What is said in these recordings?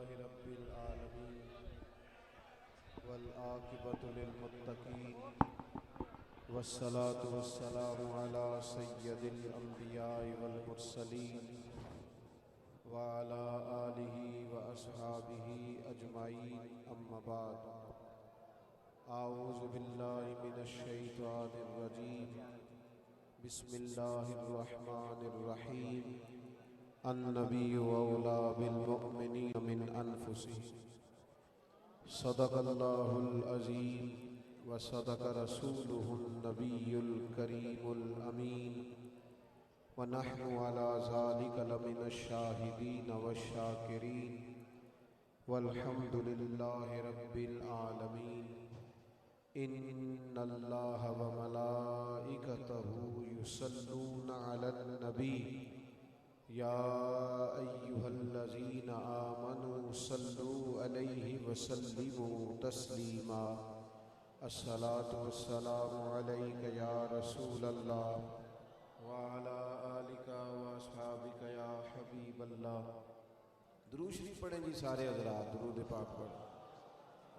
अल्हम्दुलिल्लाहि रब्बिल आलमीन वल आक़िबतु लिल मुत्तक़ीन वस्सलातु वस्सलामु अला सय्यदिल अंबियाइ वल मुरसलीन व अला आलिहि व अस्हाबिहि अजमाइन अम्मा बाद। आऊज़ु बिल्लाहि मिनश शैतानिर रजीम बिस्मिल्लाहिर रहमानिर रहीम। अन्नबिय्यु औला बिल मुअ्मिनीन मिन अनफुसिहिम सदक़ल्लाहुल अज़ीम व सदक़ रसूलुहुन नबियुल करीमुल अमीन व नहनु अला ज़ालिका लमिनश शाहिदीन वश्शाकिरीन वल्हम्दुलिल्लाहि रब्बिल आलमीन। इन्नल्लाहा व मलाइकतहु युसल्लूना अलन नबी या अय्युहल्लज़ीना आमनू सल्लू अलैहि वसल्लिमू तस्लीमा। अस्सलातु वस्सलामु अलैका या रसूलल्लाह व अला आलिका व अस्हाबिका या हबीबल्लाह। दुरूद शरीफ पढ़ें जी सारे हज़रात, दुरूद पाक पढ़ें।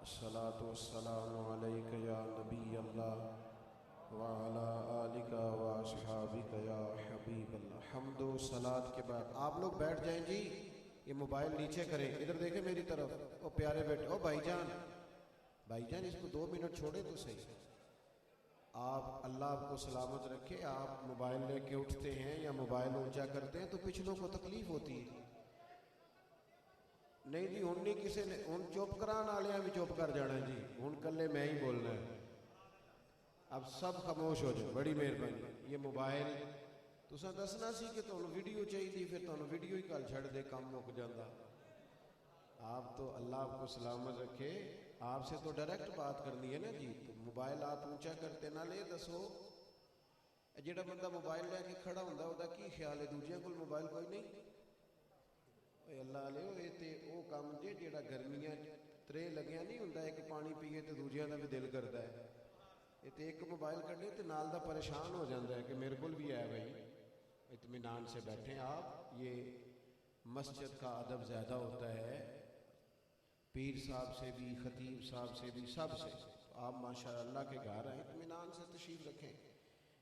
अस्सलातु वस्सलामु अलैका या नबी अल्लाह व अला आलिका व अस्हाबिका या हबीबल्लाह। हम्दो सलात के बाद आप लोग बैठ जाएं जी, ये मोबाइल नीचे करें, इधर देखें मेरी तरफ। ओ प्यारे बेटे, ओ भाईजान, भाईजान इसको 2 मिनट छोड़े तो सही। आप अल्लाह आपको सलामत रखे। आप मोबाइल लेके उठते हैं या मोबाइल ऊंचा करते हैं तो पिछलों को तकलीफ होती है। नहीं जी, हुण नहीं किसी ने, हुण चुप कराने वाले भी चुप कर जाना जी, हुण कल्ले मैं ही बोलना है। अब सब खामोश हो जाओ, बड़ी मेहरबानी। ये मोबाइल तुसां दसना सी कि तुहानूं वीडियो चाहिए, फिर तुहानूं वीडियो ही कल छड़ दे, काम मुक जांदा। आप तो अल्लाह आपको सलामत रखे, आपसे तो डायरेक्ट बात करनी है ना जी। तो मोबाइल आप ऊंचा करते ना ले दसो, जिहड़ा बंदा मोबाइल लैके खड़ा हुंदा उहदा की ख्याल है? दूजियां कोल मोबाइल कोई नहीं? अल्लाह ले ये तो वो काम जे जिहड़ा गर्मियां त्रे लग्या नहीं हुंदा, एक पानी पीए तो दूजियां का भी दिल करता है। ये तो एक मोबाइल कढ़े तो नाल दा परेशान हो जाता है कि मेरे को भी है भाई, इत्मीनान से बैठे आप। ये मस्जिद का अदब ज़्यादा होता है, पीर साहब से भी, खतीब साहब से भी, सब से। तो आप माशाअल्लाह के घर आए, इत्मीनान से तशरीफ़ रखें।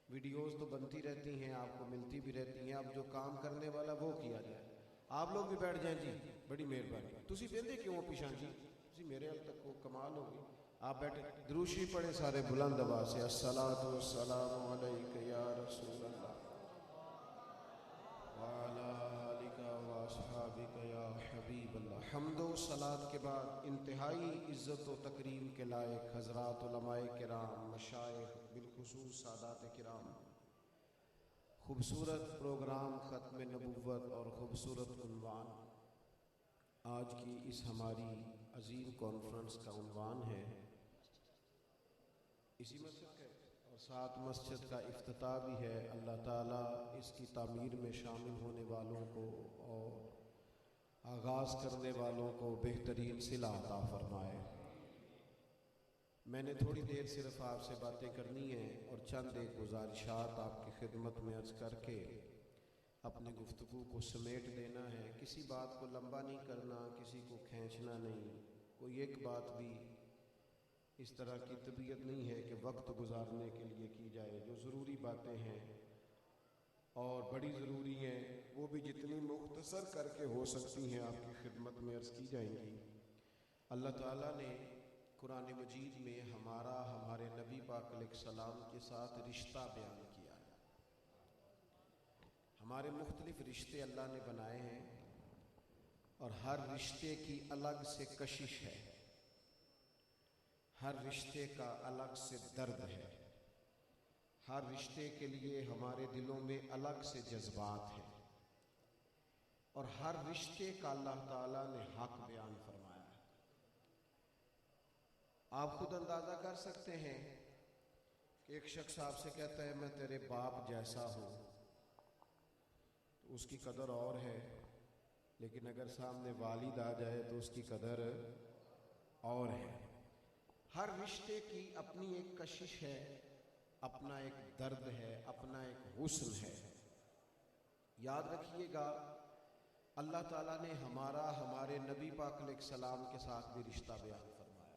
वीडियोज़ तो बनती रहती हैं, आपको मिलती भी रहती हैं। अब जो काम करने वाला वो किया जाए। आप लोग भी बैठ जाएं जी, बड़ी मेहरबानी। तुसी बेंदे क्यों पिछा जी? तुसी मेरे हाल तक को कमाल होगी। आप बैठे, दुरूद शरीफ पढ़े सारे बुलंद आवाज़ से। अस्सलातु वस्सलामु अलैका या रसूलल्लाह व अला आलिका व अस्हाबिका या हबीबल्लाह। हम्दो सलात के बाद इंतहाई इज़्ज़त व तकरीम के लायक हज़रात उलमाए किराम, मशाइख, बिलखुसूस सादात किराम, खूबसूरत प्रोग्राम ख़त्म नबुव्वत और ख़ूबसूरत उन्वान। आज की इस हमारी अजीम कॉन्फ्रेंस का उन्वान है, इसी मस्जिद का और साथ मस्जिद का इफ्तिताह भी है। अल्लाह ताला इसकी तामीर में शामिल होने वालों को और आगाज़ करने वालों को बेहतरीन सिला अता फरमाए। मैंने थोड़ी देर सिर्फ आपसे बातें करनी है और चंद एक गुजारिशात आपकी खिदमत में अर्ज़ करके अपनी गुफ्तगू को समेट देना है। किसी बात को लंबा नहीं करना, किसी को खींचना नहीं। कोई एक बात भी इस तरह की तबीयत नहीं है कि वक्त गुजारने के लिए की जाए। जो ज़रूरी बातें हैं और बड़ी ज़रूरी हैं वो भी जितनी मुख्तसर करके हो सकती हैं आपकी खिदमत में अर्ज़ की जाएंगी। अल्लाह ताला ने कुरान मजीद में हमारे नबी पाक अलैहिस्सलाम के साथ रिश्ता बयान किया है। हमारे मुख्तलिफ रिश्ते अल्लाह ने बनाए हैं और हर रिश्ते की अलग से कशिश है, हर रिश्ते का अलग से दर्द है, हर रिश्ते के लिए हमारे दिलों में अलग से जज्बात हैं और हर रिश्ते का अल्लाह ताला ने हक बयान फरमाया है। आप खुद अंदाज़ा कर सकते हैं कि एक शख्स आपसे कहता है मैं तेरे बाप जैसा हूँ, तो उसकी कदर और है, लेकिन अगर सामने वालिद आ जाए तो उसकी कदर और है। हर रिश्ते की अपनी एक कशिश है, अपना एक दर्द है, अपना एक हुस्न है। याद रखिएगा अल्लाह ताला ने हमारा हमारे नबी पाक अलैहिस्सलाम के साथ भी रिश्ता बयान फरमाया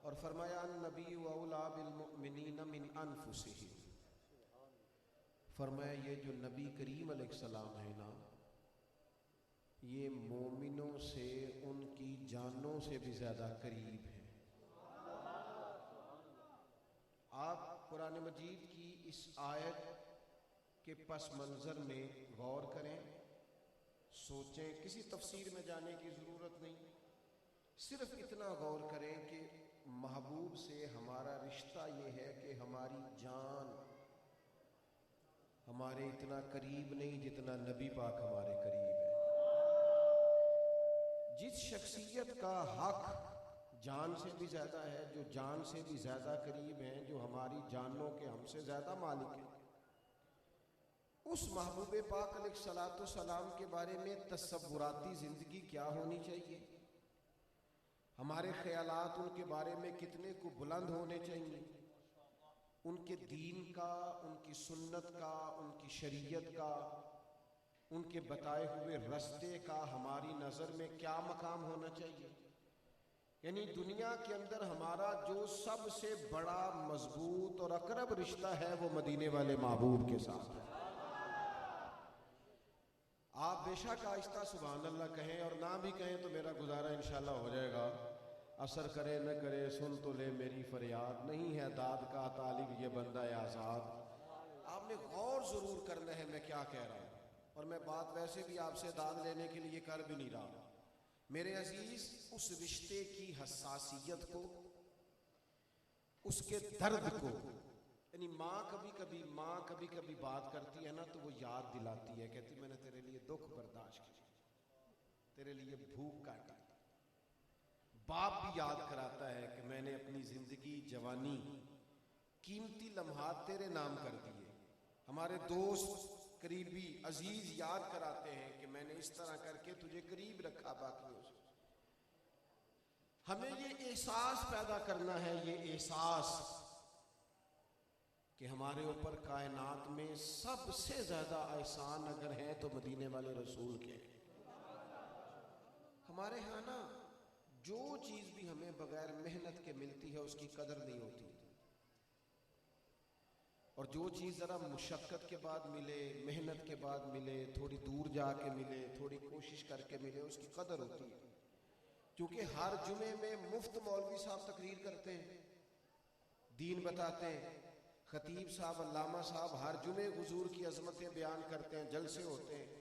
और फरमाया नबी औला बिल मुमिनीन मिन अनफुसिहिम। फरमाया ये जो नबी करीम अलैहिस्सलाम है ना, ये मोमिनों से उनकी जानों से भी ज़्यादा करीब है। आप कुरान मजीद की इस आयत के पस मंज़र में गौर करें, सोचें, किसी तफसीर में जाने की ज़रूरत नहीं, सिर्फ इतना गौर करें कि महबूब से हमारा रिश्ता ये है कि हमारी जान हमारे इतना करीब नहीं जितना नबी पाक हमारे करीब है। जिस शख्सियत का हक जान से भी ज़्यादा है, जो जान से भी ज़्यादा करीब हैं, जो हमारी जानों के हमसे ज़्यादा मालिक हैं, उस महबूब पाक अलैहिस्सलातु सलाम के बारे में तसव्वुराती ज़िंदगी क्या होनी चाहिए, हमारे ख्यालात उनके बारे में कितने को बुलंद होने चाहिए, उनके दीन का, उनकी सुन्नत का, उनकी शरीयत का, उनके बताए हुए रास्ते का हमारी नज़र में क्या मकाम होना चाहिए। यानी दुनिया के अंदर हमारा जो सबसे बड़ा मजबूत और अकरब रिश्ता है वो मदीने वाले महबूब के साथ है। आप बेशक आहिस्ता सुभान अल्लाह कहें और ना भी कहें तो मेरा गुजारा इंशाल्लाह हो जाएगा। असर करे न करे सुन तो ले मेरी फरियाद, नहीं है दाद का तालिब ये बंदा आज़ाद। आपने गौर ज़रूर करना है मैं क्या कह रहा हूँ, और मैं बात वैसे भी आपसे दाद लेने के लिए कर भी नहीं रहा। मेरे अजीज, उस रिश्ते की हसासियत को, उसके दर्द को, यानी माँ कभी कभी बात करती है ना तो वो याद दिलाती है, कहती मैंने तेरे लिए दुख बर्दाश्त किया, तेरे लिए भूख काटी। बाप भी याद कराता है कि मैंने अपनी जिंदगी, जवानी, कीमती लम्हात तेरे नाम कर दिए। हमारे दोस्त, करीबी, अजीज याद कराते हैं कि मैंने इस तरह करके तुझे करीब रखा बाकियों से। हमें ये एहसास पैदा करना है, ये एहसास कि हमारे ऊपर कायनात में सबसे ज्यादा एहसान अगर है तो मदीने वाले रसूल के। हमारे यहाँ ना जो चीज भी हमें बगैर मेहनत के मिलती है उसकी कदर नहीं होती, और जो चीज जरा मुशक्कत के बाद मिले, मेहनत के बाद मिले, थोड़ी दूर जाके मिले, थोड़ी कोशिश करके मिले, उसकी कदर होती है। क्योंकि हर जुमे में मुफ्त मौलवी साहब तकरीर करते हैं, दीन बताते हैं, खतीब साहब, अल्लामा साहब हर जुमे हुजूर की अजमतें बयान करते हैं, जलसे होते हैं।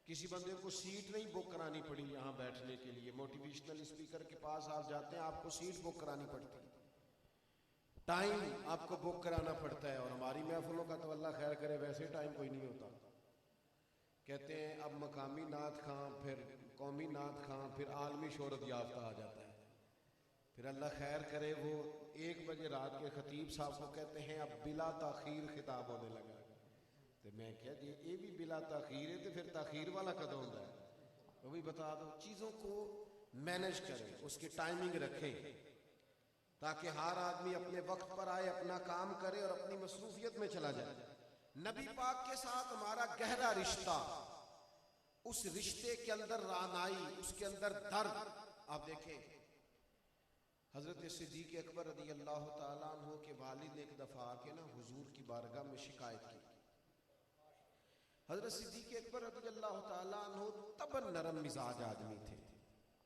किसी बंदे को सीट नहीं बुक करानी पड़ी यहाँ बैठने के लिए, मोटिवेशनल स्पीकर के पास आप जाते हैं आपको सीट बुक करानी पड़ती है, टाइम आपको बुक कराना पड़ता है। और हमारी महफिलों का तो अल्लाह खैर करे वैसे टाइम कोई नहीं होता। कहते हैं अब मकामी नात खां, फिर कौमी नात खां, फिर आलमी शोहरत याफ्ता आ जाता है। फिर अल्लाह खैर करे वो 1 बजे रात के खतीब साहब को कहते हैं अब बिला ताखीर खिताब होने लगा। तो मैं क्या जी ये भी बिला ताखीर है तो फिर ताखीर वाला कदम होता है, वो भी बता दो। चीज़ों को मैनेज करें, उसकी टाइमिंग रखें, ताकि हर आदमी अपने वक्त पर आए, अपना काम करे और अपनी मसरूफियत में चला जाए। नबी पाक के साथ हमारा गहरा रिश्ता, उस रिश्ते के अंदर रानाई, उसके अंदर दर्द। आप देखें हजरत सिद्दीक अकबर रज़ी अल्लाह ताला अन्हु के वालिद ने एक दफा आके ना हुजूर की बारगाह में शिकायत की। हजरत सिद्दीक अकबर रज़ी अल्लाह ताला अन्हु तबन नरम मिजाज आदमी थे,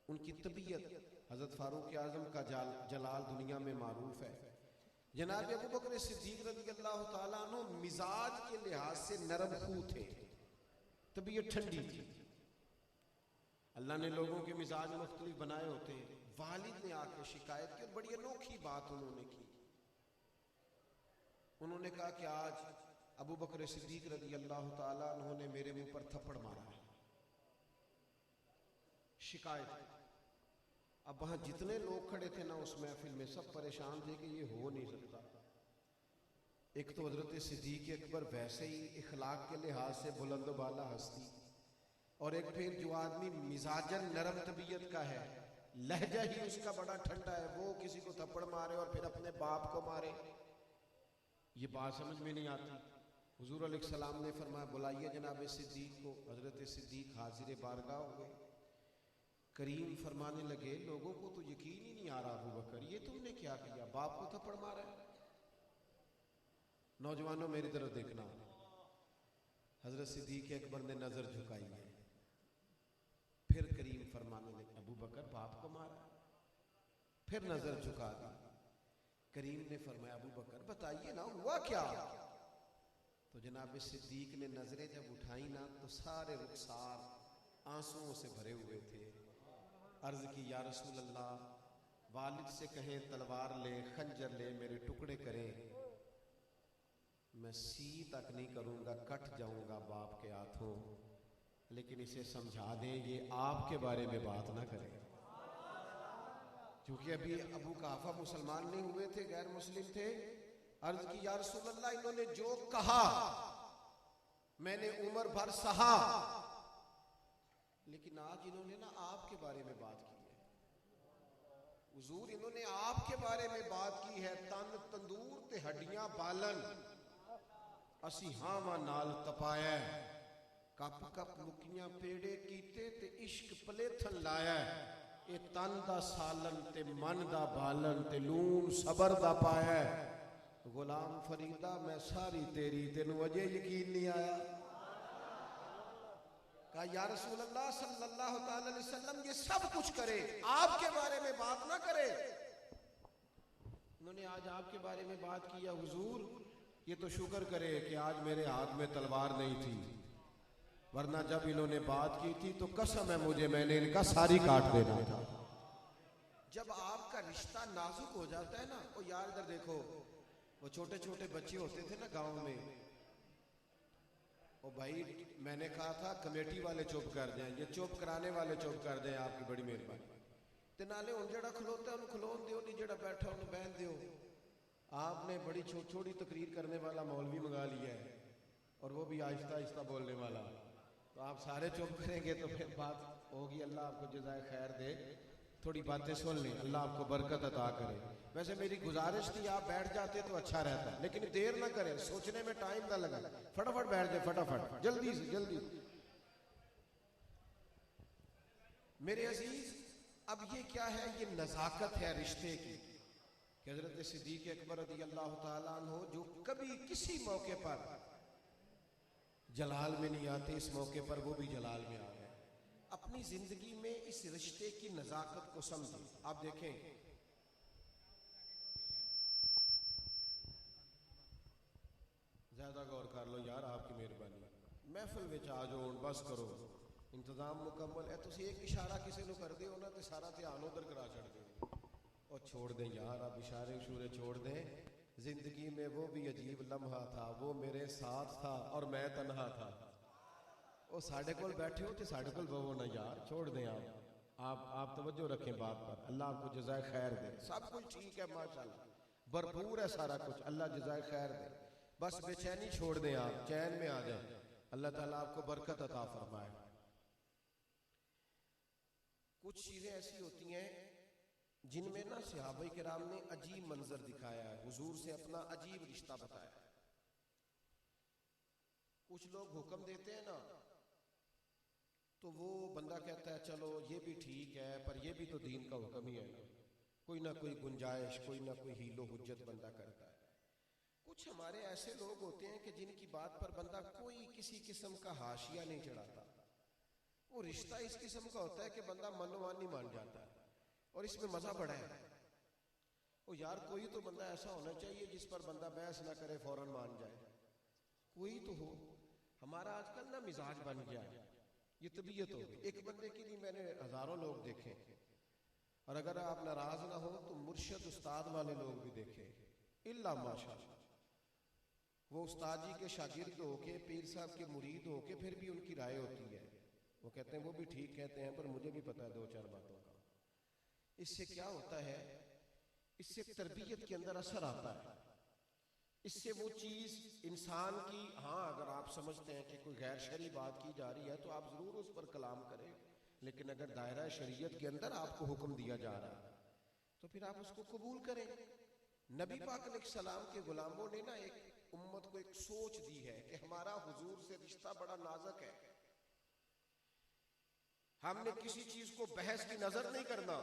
उनकी तबीयत हजरत फारूक आजम का जलाल दुनिया में मारूफ है। जनाब अबू बकर सिद्दीक रज़ी अल्लाह ताला अन्हु मिजाज के लिहाज से नरम खू थे, तबीयत ठंडी थी। अल्लाह ने लोगों के मिजाज मुख्तलिफ बनाए होते हैं। वालिद ने आके शिकायत की, बड़ी अनोखी बात उन्होंने की। उन्होंने कहा कि आज अबू बकर सिद्दीक रज़ी अल्लाह ताला अन्हु ने मेरे मुंह पर थप्पड़ मारा है। शिकायत। अब वहां जितने लोग खड़े थे ना उस महफिल में, सब परेशान थे कि ये हो नहीं सकता। एक तो हजरत सिद्दीक अकबर वैसे ही इखलाक के लिहाज से बुलंद बाला हस्ती, और एक फिर जो आदमी मिजाजन नरम तबीयत का है, लहजा ही उसका बड़ा ठंडा है, वो किसी को थप्पड़ मारे और फिर अपने बाप को मारे, ये बात समझ में नहीं आती। हुजूर अलैहिस्सलाम ने फरमाया बुलाइए जनाब सिद्दीक को। हजरत सिद्दीक हाजिर बारगाह हो गए। करीम फरमाने लगे लोगों को तो यकीन ही नहीं आ रहा अबू बकर ये तुमने क्या किया, बाप को थप्पड़ मारा है। नौजवानों मेरी तरफ देखना। हजरत सिद्दीक अकबर ने नजर झुकाई है। फिर करीम फरमाने लगे अबू बकर बाप को मारा। फिर नजर झुका दी। करीम ने फरमाया अबू बकर बताइए ना हुआ क्या। तो जनाब सिद्दीक ने नजरें जब उठाई ना तो सारे रुखसार आंसुओं से भरे हुए थे। अर्ज की या रसूल अल्लाह, वालिद से कहें तलवार ले खंजर ले मेरे टुकड़े करें, मैं सी तक नहीं करूंगा, कट जाऊंगा बाप के हाथों, लेकिन इसे समझा दें ये आपके बारे में बात ना करें। क्योंकि अभी अबू काफा मुसलमान नहीं हुए थे, गैर मुस्लिम थे। अर्ज की या रसूल अल्लाह, इन्होंने जो कहा मैंने उम्र भर सहा, लेकिन आज इन्होंने ना आपके बारे में बात की है। हुजूर इन्होंने आपके बारे में बात की है। तन तंदूर ते हड्डियां बालन, असी हावा नाल तपाया, कप कप मुकियां पेड़े कीते ते इश्क पलेथन लाया। ये तन दा सालन ते मन दा बालन ते लून सबर दा पाया। गुलाम फरीदा मैं सारी तेरी, तेनू अजे यकीन नहीं आया। कहा या रसूल अल्लाह सल्लल्लाहु अलैहि वसल्लम ये सब कुछ करे, आपके बारे में बात ना करे। उन्होंने आज आपके बारे में बात किया। हुजूर ये तो शुक्र करे कि आज मेरे हाथ में तलवार नहीं थी, वरना जब इन्होंने बात की थी तो कसम है मुझे मैंने इनका सारी काट देना था। जब आपका रिश्ता नाजुक हो जाता है ना, वो यार इधर देखो, वो छोटे छोटे बच्चे होते थे ना गांव में, ओ भाई मैंने कहा था कमेटी वाले चुप कर जाएं, ये चुप कराने वाले चुप कर जाएं, आपकी बड़ी मेहरबानी। ते नाले हुण जेड़ा खलोता उन्हें खलोन दियो, नहीं जेड़ा बैठा उन्हें बहन दियो। आपने बड़ी छोटी तकरीर करने वाला मौलवी मंगा लिया है, और वो भी आहिस्ता आहिस्ता बोलने वाला। तो आप सारे चुप करेंगे तो फिर बात होगी। अल्लाह आपको जज़ाए खैर दे। थोड़ी बातें सुन लें, अल्लाह आपको बरकत अता करे। वैसे मेरी गुजारिश थी आप बैठ जाते तो अच्छा रहता, लेकिन देर ना करें, सोचने में टाइम ना लगा, फटाफट बैठ जाए, फटाफट जल्दी से जल्दी। मेरे अजीज अब ये क्या है, ये नजाकत है रिश्ते की कि हजरत सिद्दीक अकबर रज़ी अल्लाह तआला अन्हु जो कभी किसी मौके पर जलाल में नहीं आते, इस मौके पर वो भी जलाल में आ गए। अपनी जिंदगी में इस रिश्ते की नजाकत को समझें। आप देखें ज्यादा गौर कर लो यार, आपकी मेहरबानी। महफिल विच आ जाओ, बस करो, इंतजाम मुकम्मल है। तुम एक इशारा किसी को कर दो ना तो सारा ध्यान उधर करा छड़ दो। और छोड़ दें यार, अब इशारे उशूरे छोड़ दें। जिंदगी में वो भी अजीब लम्हा था, वो मेरे साथ था और मैं तन्हा था। वो साढ़े कोल बैठे हो तो साढ़े कोल बवो ना यार, छोड़ दें आप तवज्जो रखें बात पर। अल्लाह आपको जज़ाए खैर दे। सब कुछ ठीक है माशाल्लाह, भरपूर है सारा कुछ, अल्लाह जज़ाए खैर दे। बस बेचैनी छोड़ दें, आप चैन में आ जाए, अल्लाह ताला आपको बरकत अता फरमाए। कुछ चीजें ऐसी होती हैं जिनमें ना सहाबा किराम ने अजीब मंजर दिखाया है, हुजूर से अपना अजीब रिश्ता बताया। कुछ लोग हुक्म देते हैं ना तो वो बंदा कहता है चलो ये भी ठीक है, पर ये भी तो दीन का हुक्म ही है ना, कोई ना कोई गुंजाइश, कोई ना कोई हीलो हुज्जत बंदा करता है। कुछ हमारे ऐसे लोग होते हैं कि जिनकी बात पर बंदा कोई किसी किस्म का हाशिया नहीं चढ़ाता। वो रिश्ता इस किस्म का होता है कि बंदा मनोमानी मान जाता है, और इसमें मजा बड़ा है। वो यार कोई तो बंदा ऐसा होना चाहिए जिस पर बंदा बहस ना करे, फौरन मान जाए, कोई तो हो। हमारा आजकल ना मिजाज बन गया, ये तबीयत हो गई। एक बंदे की नहीं, मैंने हजारों लोग देखे, और अगर आप नाराज ना हो तो मुर्शिद उस्ताद वाले लोग भी देखे, इल्ला माशाअल्लाह। वो उस्ताद जी के शागिर्द होके, पीर साहब के मुरीद होके, फिर भी उनकी राय होती है, वो कहते हैं वो भी ठीक कहते हैं, पर मुझे भी पता है दो चार बातों का। इससे क्या होता है, इससे तरबियत के अंदर असर आता है, इससे वो चीज इंसान की, हाँ अगर आप समझते हैं कि कोई गैर शरई बात की जा रही है तो आप जरूर उस पर कलाम करें, लेकिन अगर दायरा शरीयत के अंदर आपको हुक्म दिया जा रहा है तो फिर आप उसको कबूल करें। नबी पाक अलैहिस्सलाम के गुलामों ने ना एक उम्मत को एक सोच दी है कि हमारा हुजूर से रिश्ता बड़ा नाजुक है। हमने किसी चीज को बहस की नजर नहीं करना।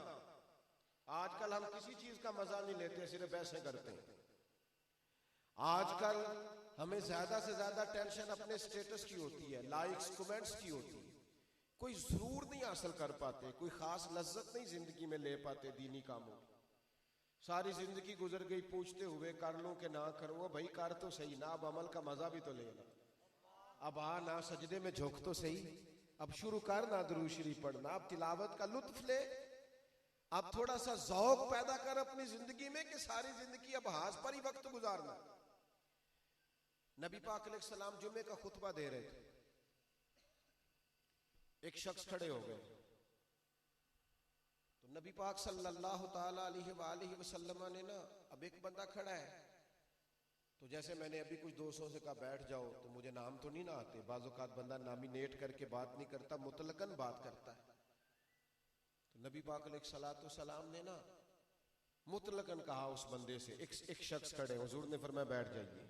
आजकल हम किसी चीज का मजा नहीं लेते, सिर्फ बहसें करते हैं। आजकल हमें ज्यादा से ज्यादा टेंशन अपने स्टेटस की होती है, लाइक्स कमेंट्स की होती है। कोई जरूर नहीं हासिल कर पाते, कोई खास लज्जत नहीं जिंदगी में ले पाते दीनी कामों की। सारी जिंदगी गुजर गई पूछते हुए कर लूं कि ना करूं। भाई कर तो सही ना, अब अमल का मजा भी तो लेना। अब आ ना सजदे में झोंक तो सही, अब शुरू कर ना दुरूद शरीफ पढ़ना, अब तिलावत का लुत्फ ले, अब थोड़ा सा ज़ौक पैदा कर अपनी जिंदगी में कि सारी जिंदगी अब हाथ पर ही वक्त गुजारना। नबी पाक अलैहिस्सलाम जुमे का खुतबा दे रहे थे, एक शख्स खड़े हो गए। तो नबी पाक सल्लल्लाहु ताला अलैहि वसल्लम ने ना, अब एक बंदा खड़ा है, तो जैसे मैंने अभी कुछ दोस्तों से कहा बैठ जाओ, तो मुझे नाम तो नहीं ना आते। बाज़ औक़ात बंदा नामिनेट करके बात नहीं करता, मुतलकन बात करता है। तो नबी पाक अलैहिस्सलातु सलाम ने ना मुतलकन कहा उस बंदे से, एक शख्स खड़े, हुजूर ने फरमाया बैठ जाइए।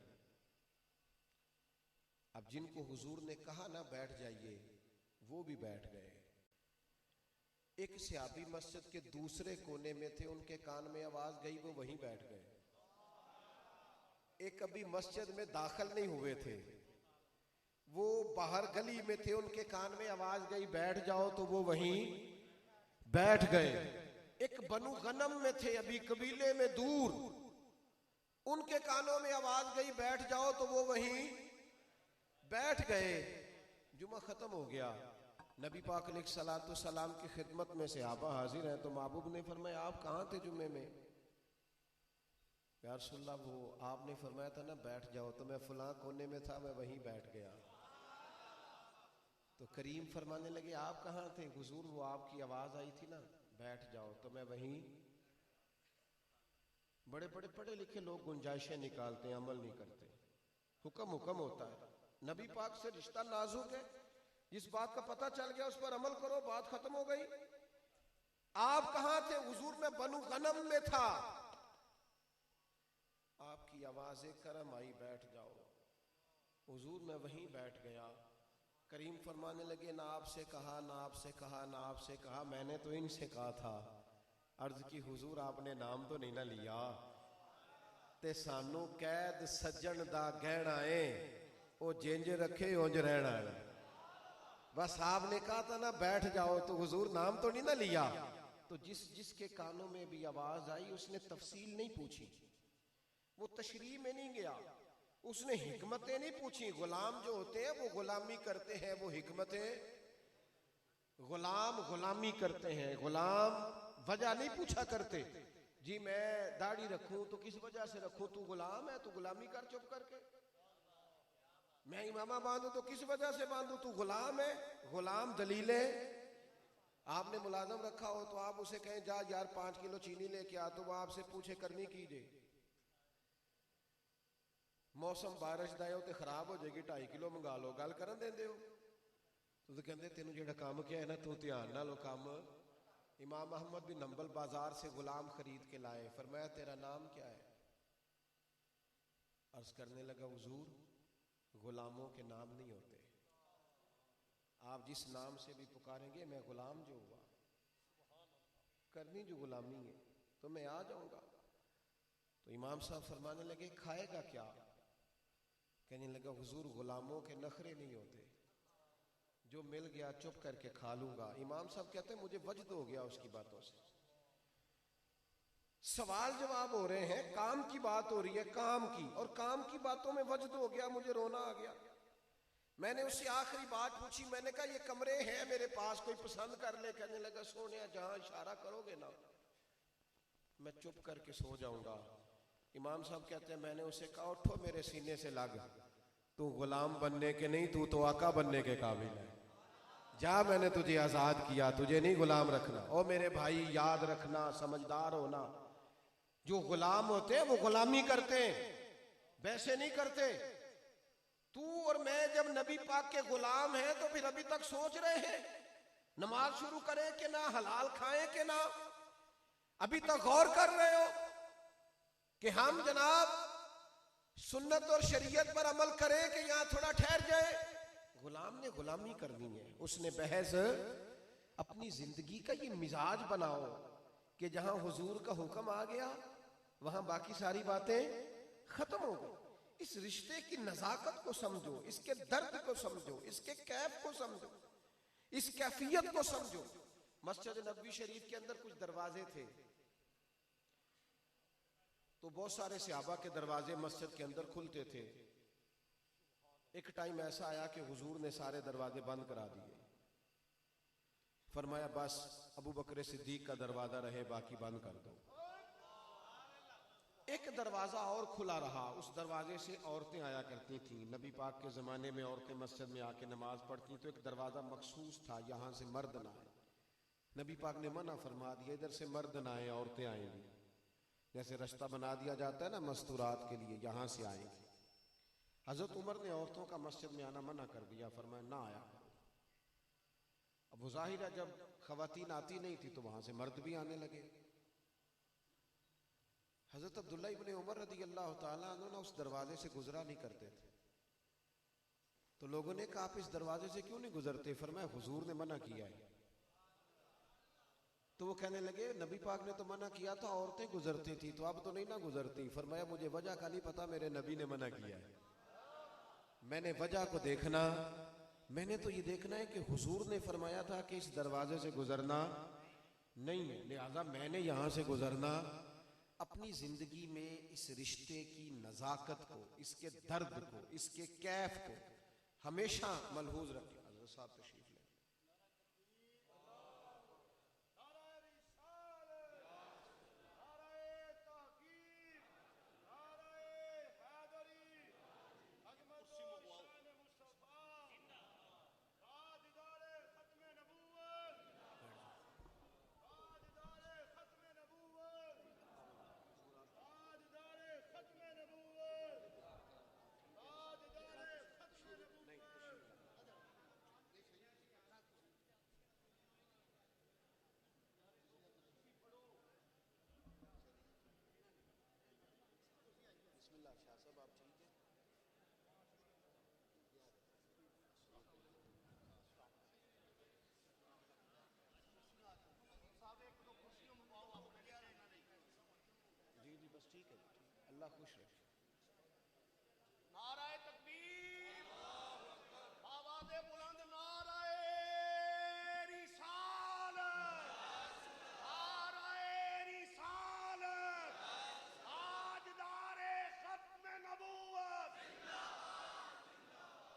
अब जिनको हुजूर ने कहा ना बैठ जाइए, वो भी बैठ गए। एक सहाबी मस्जिद के दूसरे कोने में थे, उनके कान में आवाज गई, वो वहीं बैठ गए। एक अभी मस्जिद में दाखिल नहीं हुए थे, वो बाहर गली में थे, उनके कान में आवाज गई बैठ जाओ, तो वो वहीं बैठ गए। एक बनु गनम में थे, अभी कबीले में दूर, उनके कानों में आवाज गई बैठ जाओ, तो वो वहीं बैठ गए। जुमा खत्म हो गया। नबी पाक अलैहिस्सलातु सलाम की खिदमत में सहाबा हाजिर हैं, तो महबूब ने फरमाया आप कहाँ थे जुमे में? या रसूलल्लाह, वो आपने फरमाया था ना बैठ जाओ, तो मैं फलां कोने में था, मैं वहीं बैठ गया। तो करीम फरमाने लगे आप कहाँ थे? हुजूर वो आपकी आवाज आई थी ना बैठ जाओ, तो मैं वहीं। बड़े बड़े पढ़े लिखे लोग गुंजाइशें निकालते हैं, अमल नहीं करते। हुक्म होता है। नबी पाक से रिश्ता नाजुक है, जिस बात का पता चल गया उस पर अमल करो, बात खत्म हो गई। आप कहां थे? हुजूर मैं बनु गनम में था, आपकी आवाज़े करम आई बैठ जाओ, हुजूर मैं वहीं बैठ गया। करीम फरमाने लगे ना आपसे कहा, ना आपसे कहा, ना आपसे कहा, मैंने तो इनसे कहा था। अर्ज की हुजूर आपने नाम तो नहीं ना लिया। ते सानू कैद सज्जन दा गहना है, वो जिंज रखे उंज रहना है। बस आपने कहा था ना बैठ जाओ, तो हुजूर नाम तो नहीं ना लिया। तो जिसके कानों में भी आवाज आई उसने तफसील नहीं पूछी, वो तशरीह में नहीं गया, उसने हिकमतें नहीं पूछी। गुलाम जो होते हैं वो गुलामी करते हैं, वो हिकमतें गुलाम गुलामी करते हैं। गुलाम वजह नहीं पूछा करते, जी मैं दाढ़ी रखूं तो किस वजह से रखूं, तू गुलाम है, तू गुलामी कर चुप करके। मैं इमामा बांधू तो किस वजह से बांधू, तू गुलाम है। गुलाम दलीलें, आपने मुलाजम रखा हो तो आप उसे कहें जा यार 5 किलो चीनी लेके आ, तो वो आपसे पूछे करनी कीजिए। मौसम बारिश दा हो तो खराब हो जाएगी, 2.5 किलो मंगा लो, गल करन देंदे हो। तो कहते तेन जो काम किया है ना, तू ध्यान नाल काम। इमाम अहमद बिन हंबल बाजार से गुलाम खरीद के लाए, फरमाया तेरा नाम क्या है? अर्ज करने लगा हुजूर गुलामों के नाम नहीं होते, आप जिस नाम से भी पुकारेंगे मैं गुलाम जो हुआ, करनी जो गुलामी है तो मैं आ जाऊंगा। तो इमाम साहब फरमाने लगे खाएगा क्या? कहने लगा हुजूर गुलामों के नखरे नहीं होते, जो मिल गया चुप करके खा लूंगा। इमाम साहब कहते हैं मुझे वजद हो गया उसकी बातों से। सवाल जवाब हो रहे हैं, काम की बात हो रही है, काम की, और काम की बातों में वजद हो गया, मुझे रोना आ गया। मैंने उससे आखिरी बात पूछी, मैंने कहा ये कमरे हैं मेरे पास, कोई पसंद कर ले। कहने लगा सोनिया जहां इशारा करोगे ना मैं चुप करके सो जाऊंगा। इमाम साहब कहते हैं मैंने उसे कहा उठो मेरे सीने से लग, तू गुलाम बनने के नहीं, तू तो आका बनने के काबिल है, जा मैंने तुझे आजाद किया, तुझे नहीं गुलाम रखना। ओ मेरे भाई याद रखना, समझदार होना, जो गुलाम होते हैं वो गुलामी करते हैं, वैसे नहीं करते। तू और मैं जब नबी पाक के गुलाम हैं तो फिर अभी तक सोच रहे हैं नमाज शुरू करें कि ना, हलाल खाएं कि ना? अभी तक गौर कर रहे हो कि हम जनाब सुन्नत और शरीयत पर अमल करें कि यहां थोड़ा ठहर जाए। गुलाम ने गुलामी करनी है, उसने बहस अपनी जिंदगी का ये मिजाज बनाओ कि जहां हुजूर का हुक्म आ गया वहां बाकी सारी बातें खत्म हो गई। इस रिश्ते की नजाकत को समझो, इसके दर्द को समझो, इसके कैफ को समझो, इस कैफियत को समझो। मस्जिद नबवी शरीफ के अंदर कुछ दरवाजे थे, तो बहुत सारे सहाबा के दरवाजे मस्जिद के अंदर खुलते थे। एक टाइम ऐसा आया कि हुजूर ने सारे दरवाजे बंद करा दिए। फरमाया बस अबू बकर सिद्दीक का दरवाजा रहे, बाकी बंद कर दो। एक दरवाजा और खुला रहा, उस दरवाजे से औरतें आया करती थीं। नबी पाक के ज़माने में औरतें मस्जिद में आके नमाज पढ़ती, तो एक दरवाज़ा मखसूस था, यहाँ से मर्द ना आए। नबी पाक ने मना फरमा दिया, इधर से मर्द ना आए, औरतें आएंगी। जैसे रास्ता बना दिया जाता है ना मस्तूरात के लिए, यहाँ से आएंगी। हजरत उमर ने औरतों का मस्जिद में आना मना कर दिया, फरमाया ना आया। अब ज़ाहिर है जब खवातीन आती नहीं थी तो वहां से मर्द भी आने लगे। हजरत अब्दुल्ला इब्ने उमर रदी अल्लाह ताला अन्हु उस दरवाजे से गुजरा नहीं करते थे। तो लोगों ने कहा आप इस दरवाजे से क्यों नहीं गुजरते? फरमाया हुजूर ने मना किया है। तो वो कहने लगे नबी पाक ने तो मना किया था, औरतें गुजरती थी, तो अब तो नहीं ना गुजरती। फरमाया मुझे वजह का नहीं पता, मेरे नबी ने मना किया है। मैंने वजह को देखना, मैंने तो ये देखना है कि हुजूर ने फरमाया था कि इस दरवाजे से गुजरना नहीं है, लिहाजा मैंने यहां से गुजरना। अपनी जिंदगी में इस रिश्ते की नजाकत को, इसके दर्द को, इसके कैफ को हमेशा मलहूज रखें। हज़रत साहब तशरीफ ले। अल्लाह खुश रखे। नाराए तकबीर, आवाज़े बुलंद, नाराए रिसालत, नाराए रिसालत, ताजदारे खत्म नबूवत,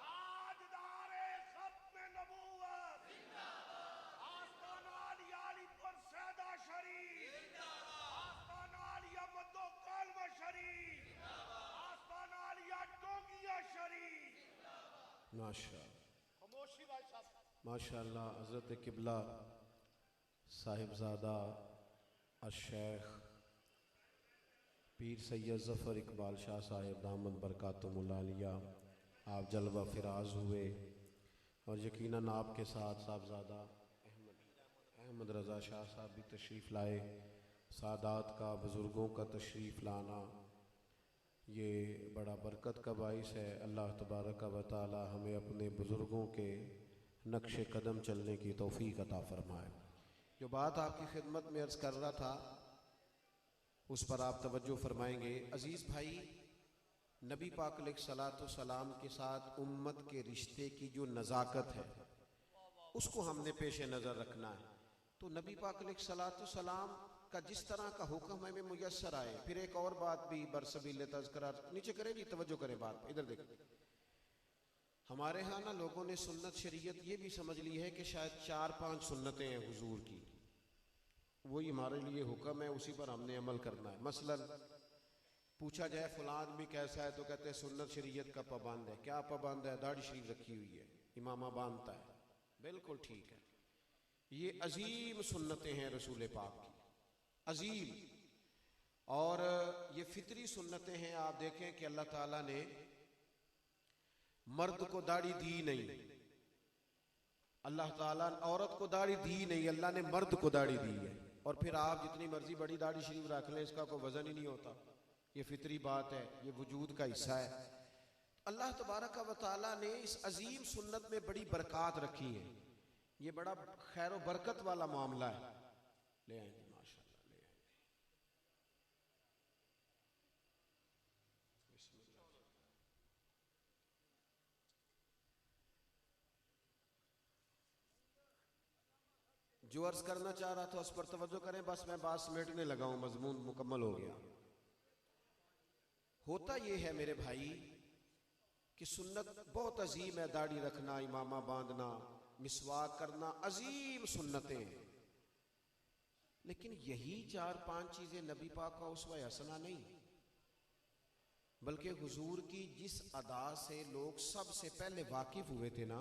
ताजदारे खत्म नबूवत, आस्ताना अलियालीपुर सैदा शरीफ, आस्ताना अलिया मद्दो कालमा शरीफ, माशाअल्लाह। हज़रत किबला साहिबजादा अश-शेख पीर सैयद ज़फ़र इकबाल शाह साहिब दामद बरकातुहुल आलिया आप जलवा फिराज हुए, और यकीनन आपके साथ साहबजादा अहमद रज़ा शाह साहब भी तशरीफ़ लाए। सादात का, बुज़ुर्गों का तशरीफ़ लाना ये बड़ा बरकत का बाइस है। अल्लाह तबारक व तआला हमें अपने बुज़ुर्गों के नक्शे कदम चलने की तौफ़ीक अता फ़रमाए। जो बात आपकी खिदमत में अर्ज़ कर रहा था उस पर आप तवज्जो फरमाएंगे। अज़ीज़ भाई, नबी पाक अलैहिस्सलातु सलाम के साथ उम्मत के रिश्ते की जो नज़ाकत है उसको हमने पेश नज़र रखना है। तो नबी पाक अलैहिस्सलातु सलाम का जिस तरह का हुक्म हमें मुयस्सर आए। फिर एक और बात भी बरसबील तज़किरा नीचे करें जी, तवज्जो करें बात, इधर देखें। हमारे यहाँ ना लोगों ने सुन्नत शरीयत ये भी समझ ली है कि शायद 4-5 सुन्नतें हैं हुजूर की, वही हमारे लिए हुक्म है, उसी पर हमने अमल करना है। मसलन पूछा जाए फलां आदमी कैसा है तो कहते हैं सुन्नत शरीयत का पाबंद है। क्या पाबंद है? दाढ़ी शरीफ रखी हुई है, इमामा बांधता है। बिल्कुल ठीक है, ये अजीम सुन्नतें हैं रसूल पाक की, अजीम। और ये फितरी सुन्नतें हैं। आप देखें कि अल्लाह ताला ने मर्द को दाढ़ी दी नहीं, अल्लाह ताला औरत को दाढ़ी दी नहीं, अल्लाह ने मर्द को दाढ़ी दी है। और फिर आप जितनी मर्जी बड़ी दाढ़ी शरीफ रख लें, इसका कोई वजन ही नहीं होता। ये फितरी बात है, ये वजूद का हिस्सा है। अल्लाह तबारक व तआला ने इस अजीम सुन्नत में बड़ी बरकत रखी है। ये बड़ा खैर बरकत वाला मामला है। ले आए जी, माशाल्लाह ले आए। जो अर्ज करना चाह रहा था उस पर तवज्जो करें, बस मैं बात समेटने लगा हूं, मजमून मुकम्मल हो गया। होता यह है मेरे भाई कि सुन्नत बहुत अजीम है। दाढ़ी रखना, इमामा बांधना, मिसवाक करना अजीम सुन्नतें हैं। लेकिन यही 4-5 चीजें नबी पाक का उसवा हसना नहीं, बल्कि हुजूर की जिस अदा से लोग सबसे पहले वाकिफ हुए थे ना,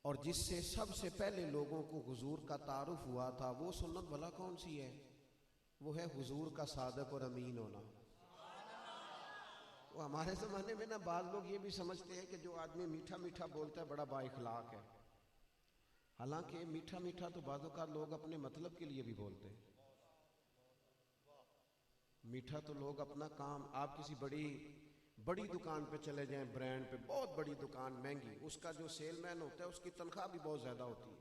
और जिससे सबसे पहले लोगों को हुजूर का तारुफ हुआ था, वो सुन्नत भला कौन सी है? वो है हुजूर का सादक और अमीन होना। वो हमारे ज़माने में ना बाद लोग ये भी समझते हैं कि जो आदमी मीठा मीठा बोलता है बड़ा बाइखलाक है। हालांकि मीठा मीठा तो बाज़ों का लोग अपने मतलब के लिए भी बोलते हैं। मीठा तो लोग अपना काम, आप किसी बड़ी दुकान पे चले जाएं, ब्रांड पे, बहुत बड़ी दुकान महंगी, उसका जो सेलमैन होता है उसकी तनख्वाह भी बहुत ज़्यादा होती है।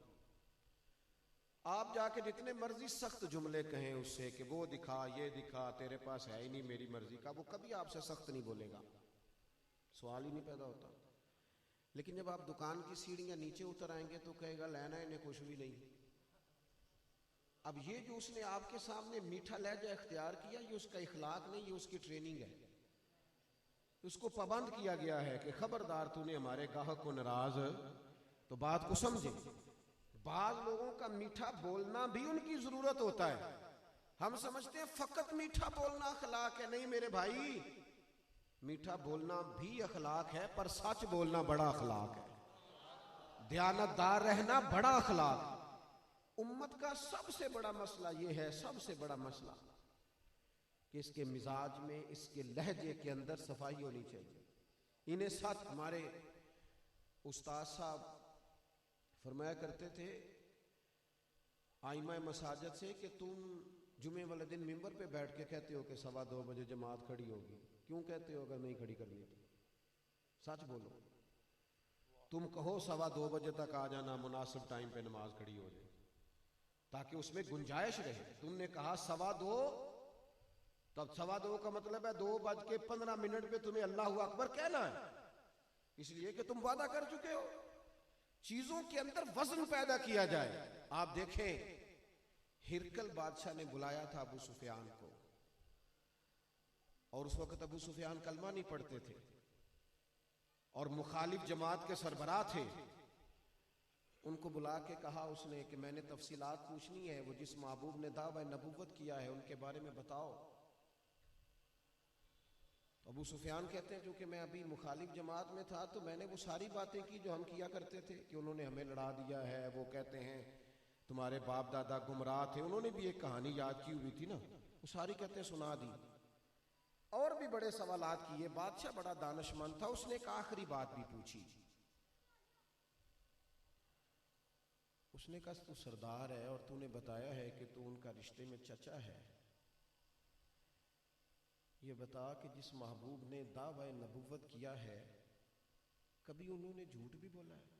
आप जाके जितने मर्जी सख्त जुमले कहें उससे कि वो दिखा, ये दिखा, तेरे पास है ही नहीं मेरी मर्जी का, वो कभी आपसे सख्त नहीं बोलेगा, सवाल ही नहीं पैदा होता। लेकिन जब आप दुकान की सीढ़ियां नीचे उतर आएंगे तो कहेगा लेना इन्हें कुछ भी नहीं। अब ये जो उसने आपके सामने मीठा लहजा इख्तियार किया, ये उसका इखलाक नहीं, ये उसकी ट्रेनिंग है। उसको पाबंद किया गया है कि खबरदार तूने हमारे गाहक को नाराज, तो बात को समझे। बाद लोगों का मीठा बोलना भी उनकी जरूरत होता है। हम समझते हैं फकत मीठा बोलना अखलाक है। नहीं मेरे भाई, मीठा बोलना भी अखलाक है, पर सच बोलना बड़ा अखलाक है। दयानतदार रहना बड़ा अखलाक। उम्मत का सबसे बड़ा मसला ये है, सबसे बड़ा मसला, कि इसके मिजाज में, इसके लहजे के अंदर सफाई होनी चाहिए। इन्हें साथ हमारे उस्ताद साहब फरमाया करते थे आइमा मसाजिद से कि तुम जुमे वाले दिन मिंबर पे बैठ के कहते हो कि 2:15 बजे जमात खड़ी होगी। क्यों कहते हो अगर नहीं खड़ी करनी थी? सच बोलो। तुम कहो 2:15 बजे तक आ जाना, मुनासिब टाइम पे नमाज खड़ी हो जाए, ताकि उसमें गुंजाइश रहे। तुमने कहा 2:15, तब 2:15 का मतलब है 2:15 पे तुम्हें अल्लाहु अकबर कहना है, इसलिए कि तुम वादा कर चुके हो। चीजों के अंदर वजन पैदा किया जाए। आप देखें, हिरकल बादशाह ने बुलाया था अबू सुफियान को, और उस वक्त अबू सुफियान कलमा नहीं पढ़ते थे और मुखालिफ जमात के सरबराह थे। उनको बुला के कहा उसने कि मैंने तफसीलात पूछनी है, वो जिस महबूब ने दावा नबूवत किया है उनके बारे में बताओ। अबू सुफियान कहते हैं क्योंकि मैं अभी मुखालिफ जमात में था तो मैंने वो सारी बातें की जो हम किया करते थे, कि उन्होंने हमें लड़ा दिया है, वो कहते हैं तुम्हारे बाप दादा गुमराह थे, उन्होंने भी एक कहानी याद की हुई थी ना, वो सारी कहते हैं सुना दी। और भी बड़े सवालात किए। बादशाह बड़ा दानिशमंद था, उसने एक आखिरी बात भी पूछी। उसने कहा तू सरदार है और तूने बताया है कि तू उनका रिश्ते में चचा है, ये बता कि जिस महबूब ने दावा नबूवत किया है कभी उन्होंने झूठ भी बोला है?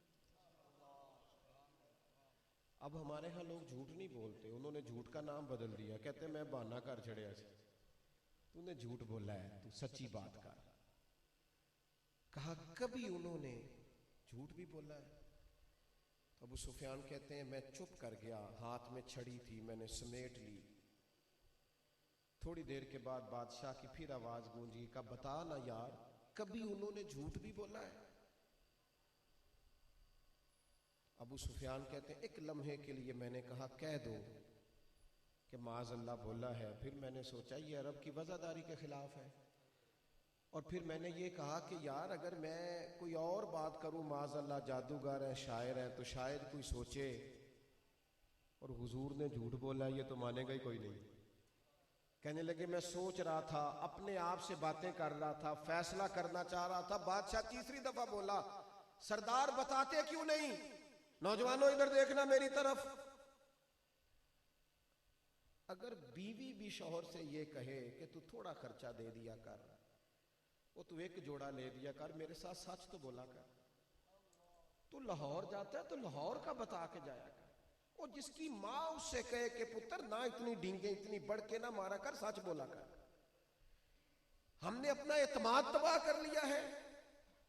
अब हमारे यहाँ लोग झूठ नहीं बोलते, उन्होंने झूठ का नाम बदल दिया, कहते मैं बहाना कर छड़िया सी। तूने झूठ बोला है, तू सच्ची बात कर। कहा कभी उन्होंने झूठ भी बोला है? अबू सुफियान कहते हैं मैं चुप कर गया, हाथ में छड़ी थी, मैंने समेट ली। थोड़ी देर के बाद बादशाह की फिर आवाज गूंजी, का बता ना यार, कभी उन्होंने झूठ भी बोला है? अबू सुफियान कहते हैं एक लम्हे के लिए मैंने कहा कह दो कि माज अल्लाह बोला है। फिर मैंने सोचा ये अरब की वज़ादारी के खिलाफ है, और फिर मैंने ये कहा कि यार अगर मैं कोई और बात करूं, माज अल्लाह जादूगर है, शायर है, तो शायद कोई सोचे, और हुजूर ने झूठ बोला, ये तो मानेगा ही कोई नहीं। कहने लगे मैं सोच रहा था, अपने आप से बातें कर रहा था, फैसला करना चाह रहा था। बादशाह तीसरी दफा बोला सरदार बताते क्यों नहीं? नौजवानों इधर देखना मेरी तरफ। अगर बीवी भी शौहर से ये कहे कि तू थोड़ा खर्चा दे दिया कर, वो तू एक जोड़ा ले दिया कर, मेरे साथ सच तो बोला कर, तू लाहौर जाता है तो लाहौर का बता के जाया कर, और जिसकी माँ उससे कहे कि पुत्र ना इतनी डींगे इतनी बढ़ के ना मारा कर, सच बोला कर। हमने अपना एतमाद तबाह कर लिया है,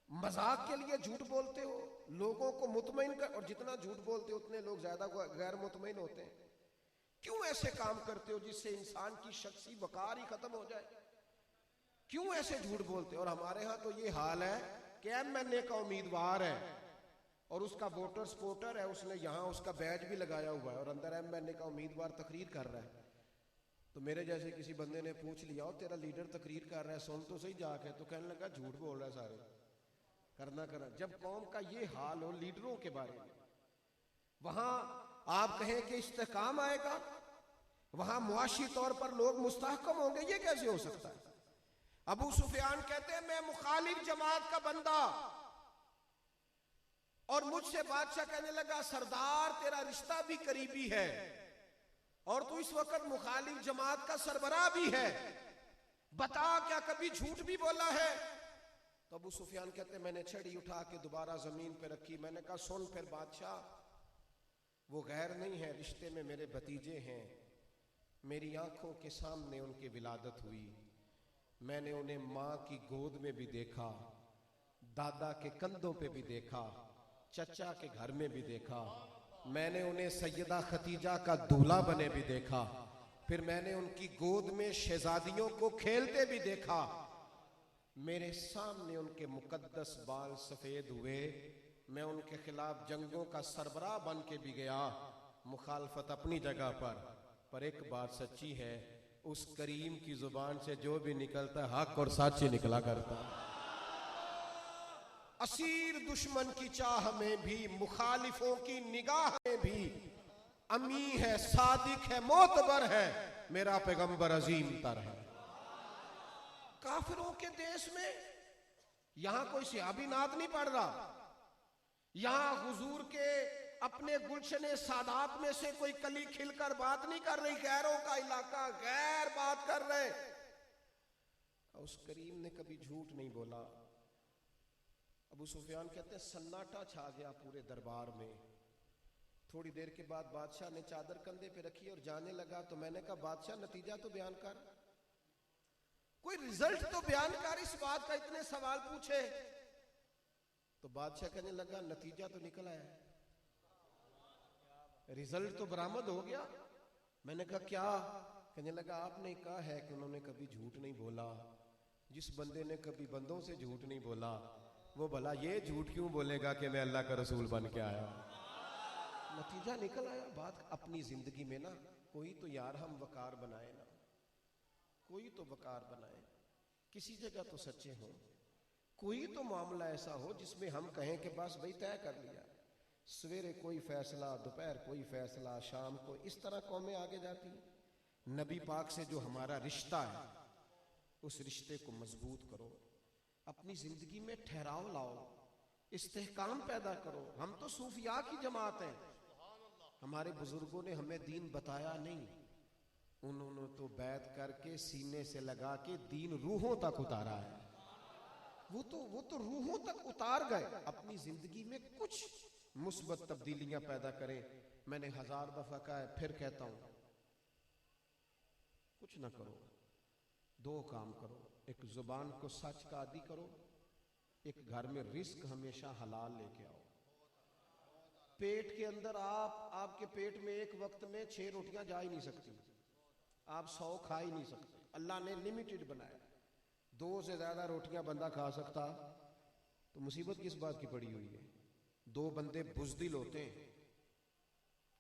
मजाक के लिए झूठ बोलते हो, लोगों को मुतमईन कर, और जितना झूठ बोलते हो उतने लोग ज्यादा गैर मुतमईन होते हैं। क्यों ऐसे काम करते हो जिससे इंसान की शख्सी वकार ही खत्म हो जाए? क्यों ऐसे झूठ बोलते हो? और हमारे यहाँ तो ये हाल है कि एमएनए का उम्मीदवार है और उसका वोटर सपोर्टर है, उसने यहाँ उसका बैज भी लगाया हुआ है और अंदर एमएनए का उम्मीदवार तकरीर कर रहा है। तो मेरे जैसे किसी बंदे ने पूछ लिया, और तेरा लीडर तकरीर कर रहा है, सुन तो सही जाके, तो कहने लगा झूठ बोल रहा है सारे, करना करना। जब कौम का ये हाल हो लीडरों के बारे में, वहां आप कहें कि इस्तेकाम आएगा, वहां मुआशी तौर पर लोग मुस्तहकम होंगे, ये कैसे हो सकता है? अबू सुफियान कहते हैं मैं मुखालिफ जमात का बंदा, और मुझसे बादशाह कहने लगा सरदार तेरा रिश्ता भी करीबी है और तू इस वक्त मुखालिफ जमात का सरबराह भी है, बता क्या कभी झूठ भी बोला है? तो अबू सुफियान कहते हैं मैंने छड़ी उठा के दोबारा जमीन पे रखी, मैंने कहा सुन फिर बादशाह, वो गैर नहीं है, रिश्ते में मेरे भतीजे हैं, मेरी आंखों के सामने उनकी विलादत हुई, मैंने उन्हें माँ की गोद में भी देखा, दादा के कंधों पे भी देखा, चचा के घर में भी देखा, मैंने उन्हें सैयदा खतीजा का दूल्हा बने भी देखा, फिर मैंने उनकी गोद में शहजादियों को खेलते भी देखा, मेरे सामने उनके मुकद्दस बाल सफेद हुए, मैं उनके खिलाफ जंगों का सरबराह बन के भी गया, मुखालफत अपनी जगह पर एक बात सच्ची है, उस करीम की जुबान से जो भी निकलता है हक और सच ही निकला करता है। असीर दुश्मन की चाह में भी, मुखालिफों की निगाह में भी अमी है, सादिक है, मोतबर है, मेरा पैगंबर अजीम तर है। काफिरों के देश में यहां कोई सियाबी नात नहीं पढ़ रहा, यहां हुजूर के अपने गुलशने सादात में से कोई कली खिलकर बात नहीं कर रही, गैरों का इलाका, गैर बात कर रहे। उस करीम ने कभी झूठ नहीं बोला। अबू सुफियान कहते हैं सन्नाटा छा गया पूरे दरबार में। थोड़ी देर के बाद बादशाह ने चादर कंधे पे रखी और जाने लगा, तो मैंने कहा बादशाह नतीजा तो बयान कर, कोई रिजल्ट तो बयान कर, इस बात का इतने सवाल पूछे। तो बादशाह कहने लगा नतीजा तो निकल आया, रिजल्ट तो बरामद हो गया। मैंने कहा क्या? कहने लगा आपने कहा है कि उन्होंने कभी झूठ नहीं बोला, जिस बंदे ने कभी बंदों से झूठ नहीं बोला वो भला ये झूठ क्यों बोलेगा कि मैं अल्लाह का रसूल बन के आया? नतीजा निकल आया। बात अपनी जिंदगी में ना कोई तो यार हम वकार बनाए ना, कोई तो वकार बनाए, किसी जगह तो सच्चे हो, कोई तो मामला ऐसा हो जिसमें हम कहें कि बस भाई तय कर लिया, सवेरे कोई फैसला, दोपहर कोई फैसला, शाम को, इस तरह कौमें आगे जाती। नबी पाक से जो हमारा रिश्ता है उस रिश्ते को मजबूत करो, अपनी जिंदगी में ठहराव लाओ, इस्तेहकाम पैदा करो। हम तो सूफिया की जमात हैं, हमारे बुजुर्गों ने हमें दीन बताया नहीं, उन्होंने तो बैत करके सीने से लगा के दीन रूहों तक उतारा है। वो तो रूहों तक उतार गए। अपनी जिंदगी में कुछ मुस्बत तब्दीलियां पैदा करें। मैंने 1000 दफा कहा है, फिर कहता हूं, कुछ ना करो, 2 काम करो, एक जुबान को सच का आदी करो, एक घर में रिस्क हमेशा हलाल लेके आओ। पेट के अंदर आपके पेट में एक वक्त में 6 रोटियां जा ही नहीं सकती, आप 100 खा ही नहीं सकते। अल्लाह ने लिमिटेड बनाया, 2 से ज्यादा रोटियां बंदा खा सकता, तो मुसीबत किस बात की पड़ी हुई है? 2 बंदे बुज़दिल होते हैं,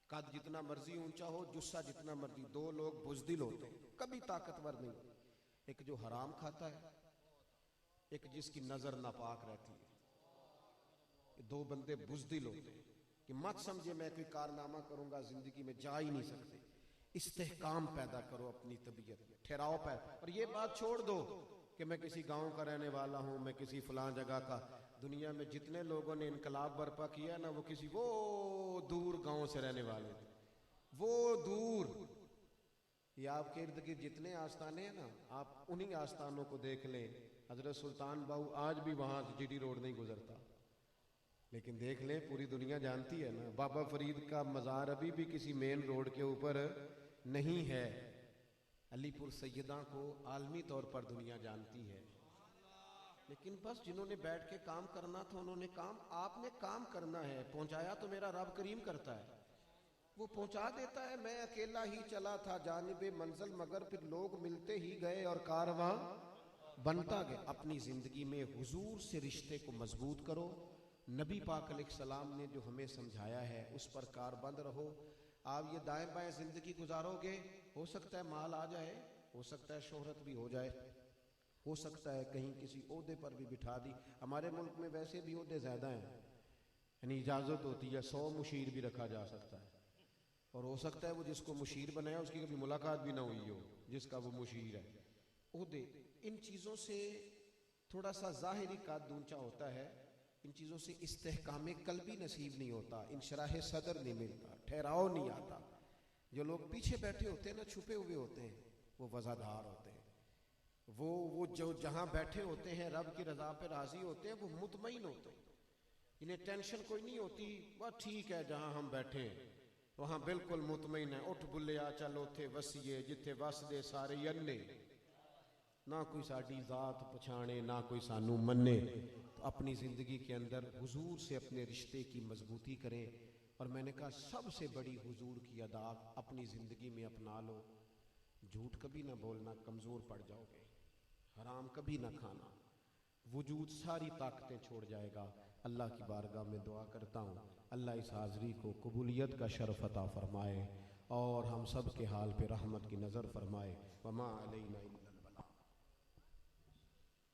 कद जितना मर्जी ऊंचा हो, जुस्सा जितना मर्जी, 2 लोग बुज़दिल होते हैं, कभी ताकतवर नहीं। एक जो हराम खाता है, एक जिसकी नजर नापाक रहती है। 2 बंदे बुज़दिल होते हैं कि मत समझे मैं कोई कारनामा करूंगा जिंदगी में, जा ही नहीं सकते। इस्तेहकाम पैदा करो अपनी तबीयत में, ठहराव पैदा। और ये बात छोड़ दो कि मैं किसी गांव का रहने वाला हूं, मैं किसी फलां जगह का। दुनिया में जितने लोगों ने इनकलाब बर्पा किया ना, वो किसी वो दूर गांव से रहने वाले थे, वो दूर। ये आपके इर्द गिर्द जितने आस्थाने हैं ना, आप उन्हीं आस्थानों को देख लें। हजरत सुल्तान बाहू आज भी वहाँ से जीटी रोड नहीं गुजरता, लेकिन देख लें पूरी दुनिया जानती है ना। बाबा फरीद का मज़ार अभी भी किसी मेन रोड के ऊपर नहीं है। अलीपुर सैयदा को आलमी तौर पर दुनिया जानती है, लेकिन बस जिन्होंने बैठ के काम करना था उन्होंने काम, आपने काम करना है। पहुंचाया तो मेरा रब करीम करता है, वो पहुंचा देता है। मैं अकेला ही चला था जानिबे मंजिल, मगर फिर लोग मिलते ही गए और कारवां बनता गया। अपनी जिंदगी में हुजूर से रिश्ते को मजबूत करो। नबी पाक अलैहिस्सलाम ने जो हमें समझाया है उस पर कारबंद रहो। आप ये दाएं बाएं जिंदगी गुजारोगे, हो सकता है माल आ जाए, हो सकता है शोहरत भी हो जाए, हो सकता है कहीं किसी ओहदे पर भी बिठा दी। हमारे मुल्क में वैसे भी ओहदे ज़्यादा हैं, यानी इजाज़त होती है 100 मुशीर भी रखा जा सकता है। और हो सकता है वो जिसको मुशीर बनाया उसकी कभी मुलाकात भी ना हुई हो, जिसका वो मुशीर है। ओहदे, इन चीज़ों से थोड़ा सा ज़ाहिरी कद ऊंचा होता है, इन चीज़ों से इस्तेहकाम कल्बी नसीब नहीं होता, इंशराह सदर नहीं मिलता, ठहराव नहीं आता। जो लोग पीछे बैठे होते हैं ना, छुपे हुए होते हैं, वो वज़ादार होते हैं। वो जो जहाँ बैठे होते हैं रब की रज़ा पे राज़ी होते हैं, वो मुतमईन होते हैं। इन्हें टेंशन कोई नहीं होती, वह ठीक है जहाँ हम बैठे हैं वहाँ बिल्कुल मुतमईन है। उठ बुलिया चल उथे वसीए, जिथे वसदे सारे अन्ने, ना कोई साड़ी ज़ात पछाणे ना कोई सानू मन्ने। तो अपनी ज़िंदगी के अंदर हुजूर से अपने रिश्ते की मजबूती करें। और मैंने कहा सबसे बड़ी हुजूर की अदा अपनी ज़िंदगी में अपना लो। झूठ कभी ना बोलना, कमज़ोर पड़ जाओगे। हराम कभी ना खाना, वजूद सारी ताकतें छोड़ जाएगा। अल्लाह की बारगाह में दुआ करता हूँ अल्लाह इस हाज़री को कबूलियत का शरफ़ अता फ़रमाए और हम सब के हाल पे रहमत की नज़र फ़रमाए। वमा अलैना